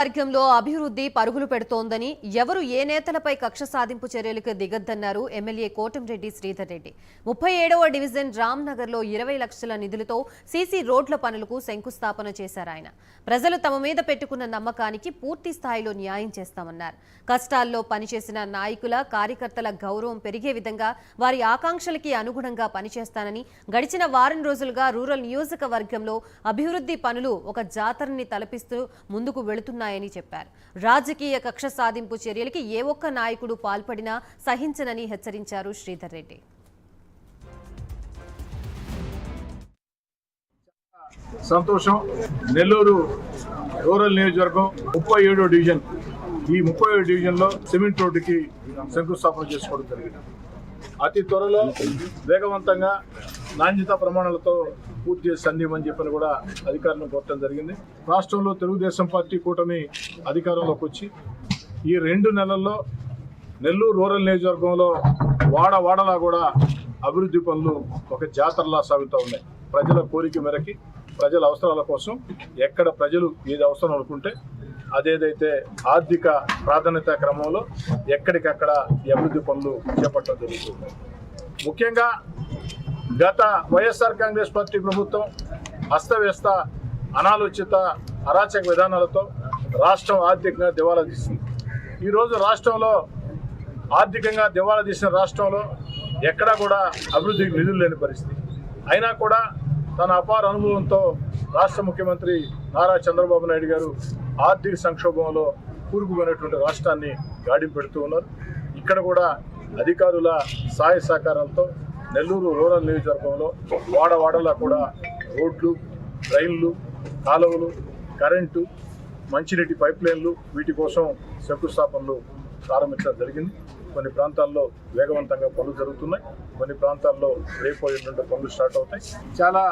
వర్గంలో అభివృద్ధి పరుగులు పెడుతోందని ఎవరు ఏ నేతలపై కక్ష సాధింపు చర్యలకు దిగద్దన్నారు ఎమ్మెల్యే కోటంరెడ్డి శ్రీధర్ రెడ్డి. 37వ డివిజన్ రామ్నగర్లో 20 లక్షల నిధులతో సీసీ రోడ్ల పనులకు శంకుస్థాపన చేశారు ఆయన. ప్రజలు తమ మీద పెట్టుకున్న నమ్మకానికి పూర్తి స్థాయిలో న్యాయం చేస్తామన్నారు. కష్టాల్లో పనిచేసిన నాయకుల కార్యకర్తల గౌరవం పెరిగే విధంగా వారి ఆకాంక్షలకి అనుగుణంగా పనిచేస్తానని, గడిచిన వారం రోజులుగా రూరల్ నియోజకవర్గంలో అభివృద్ధి పనులు ఒక జాతరని తలపిస్తూ ముందుకు వెళుతున్నాయి చెప్పారు. రాజకీయ కక్ష సాధింపు చర్యలకి ఏ ఒక్క నాయకుడు పాల్పడినా సహించనని హెచ్చరించారు శ్రీధర్ రెడ్డి. సంతోషం. నెల్లూరు రూరల్ నియోజకవర్గం 37వ డివిజన్, ఈ 37వ డివిజన్ లో సిమెంట్ రోడ్డుకి శంకుస్థాపన చేసుకోవడం జరిగింది. అతి త్వరలో వేగవంతంగా నాణ్యత ప్రమాణాలతో పూర్తి చేసి అందిమని చెప్పని కూడా అధికారులను కోరటం జరిగింది. రాష్ట్రంలో తెలుగుదేశం పార్టీ కూటమి అధికారంలోకి వచ్చి ఈ 2 నెలల్లో నెల్లూరు రూరల్ నియోజకవర్గంలో వాడలా కూడా అభివృద్ధి పనులు ఒక జాతరలా సాగుతూ ఉన్నాయి. ప్రజల కోరిక మేరకి, ప్రజల అవసరాల కోసం ఎక్కడ ప్రజలు ఏది అవసరం అనుకుంటే అదేదైతే ఆర్థిక ప్రాధాన్యత క్రమంలో ఎక్కడికక్కడ ఈ అభివృద్ధి పనులు చేపట్టడం జరుగుతుంది. ముఖ్యంగా గత వైఎస్ఆర్ కాంగ్రెస్ పార్టీ ప్రభుత్వం అస్తవ్యస్త, అనాలోచిత, అరాచక విధానాలతో రాష్ట్రం ఆర్థికంగా దివాలా తీసింది. ఈరోజు రాష్ట్రంలో ఆర్థికంగా దివాలా తీసిన రాష్ట్రంలో ఎక్కడా కూడా అభివృద్ధికి నిధులు లేని పరిస్థితి. అయినా కూడా తన అపార అనుభవంతో రాష్ట్ర ముఖ్యమంత్రి నారా చంద్రబాబు నాయుడు గారు ఆర్థిక సంక్షోభంలో కూరుకుపోయినటువంటి రాష్ట్రాన్ని గాడిం పెడుతూ ఉన్నారు. ఇక్కడ కూడా అధికారుల సహాయ సహకారాలతో నెల్లూరు రూరల్ నియోజకవర్గంలో వాడలా కూడా రోడ్లు, రైళ్లు, కాలువలు, కరెంటు, మంచినీటి పైప్ లైన్లు, వీటి కోసం శంకుస్థాపనలు ప్రారంభించడం జరిగింది. కొన్ని ప్రాంతాల్లో వేగవంతంగా పనులు జరుగుతున్నాయి, కొన్ని ప్రాంతాల్లో రేపు పనులు స్టార్ట్ అవుతాయి. చాలా